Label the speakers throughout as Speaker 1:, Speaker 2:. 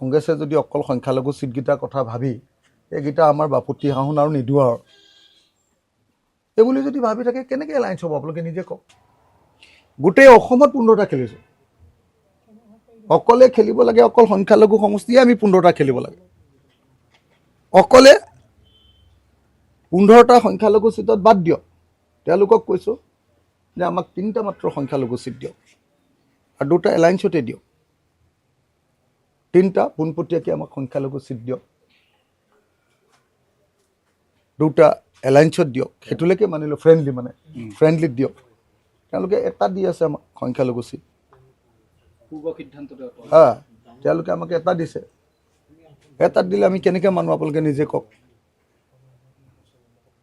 Speaker 1: কংগ্ৰেছে যদি অকল সংখ্যালঘু চিটকেইটাৰ কথা ভাবি এইকেইটা আমাৰ বাপুতি সাহোন আৰু নিদিওঁ আৰু এইবুলি যদি ভাবি থাকে কেনেকৈ এলায়েন্স হ'ব আপোনালোকে নিজে কওক গোটেই অসমত 15টা খেলিছোঁ অকলে খেলিব লাগে অকল সংখ্যালঘু সমষ্টিয়ে আমি 15টা খেলিব লাগে অকলে 15টা সংখ্যালঘু চিটত বাদ দিয়ক তেওঁলোকক কৈছোঁ যে আমাক 3টা মাত্ৰ সংখ্যালঘু চিট দিয়ক আৰু 2টা এলায়েন্সতে দিয়ক 3টা পোনপটীয়াকৈ আমাক সংখ্যালঘু চিট দিয়ক 2টা এলায়েন্সত দিয়ক সেইটোলৈকে মানিলোঁ ফ্ৰেণ্ডলিত দিয়ক তেওঁলোকে এটা দি আছে আমাক সংখ্যালঘু চিট তেওঁলোকে আমাক এটা দিছে এটাত দিলে আমি কেনেকৈ মানো আপোনালোকে নিজে কওক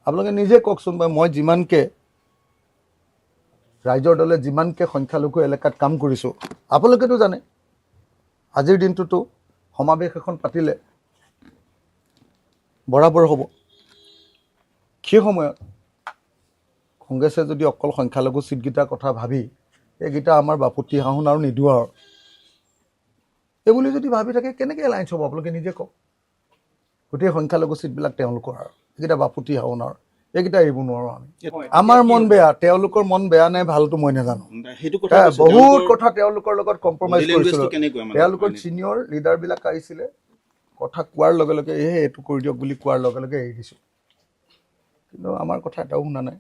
Speaker 1: আপোনালোকে নিজে কওকচোন বা মই যিমানকৈ ৰাইজৰ দলে যিমানকৈ সংখ্যালঘু এলেকাত কাম কৰিছোঁ আপোনালোকেতো জানে আজিৰ দিনটোতো সমাৱেশ এখন পাতিলে বৰাবৰ হ'ব সেই সময়ত কংগ্ৰেছে যদি অকল সংখ্যালঘু চিটকেইটাৰ কথা ভাবি এইকেইটা আমাৰ বাপুতি সাহোন আৰু নিদিওঁ আৰু এইবুলি যদি ভাবি থাকে কেনেকৈ এলায়েন্স হ'ব আপোনালোকে নিজে কওক গোটেই সংখ্যালঘু চিটবিলাক তেওঁলোকৰ আৰু এইকেইটা বাপুতি সাহোন আৰু এইকেইটা এৰিব নোৱাৰোঁ আমি আমাৰ মন বেয়া তেওঁলোকৰ মন বেয়া নাই ভালটো মই নাজানো বহুত কথা তেওঁলোকৰ লগত কম্প্ৰমাইজ কৰিছিলোঁ তেওঁলোকৰ ছিনিয়ৰ লিডাৰবিলাক আহিছিলে কথা কোৱাৰ লগে লগে এইটো কৰি দিয়ক বুলি কোৱাৰ লগে লগে এৰি দিছোঁ কিন্তু আমাৰ কথা এটাও শুনা নাই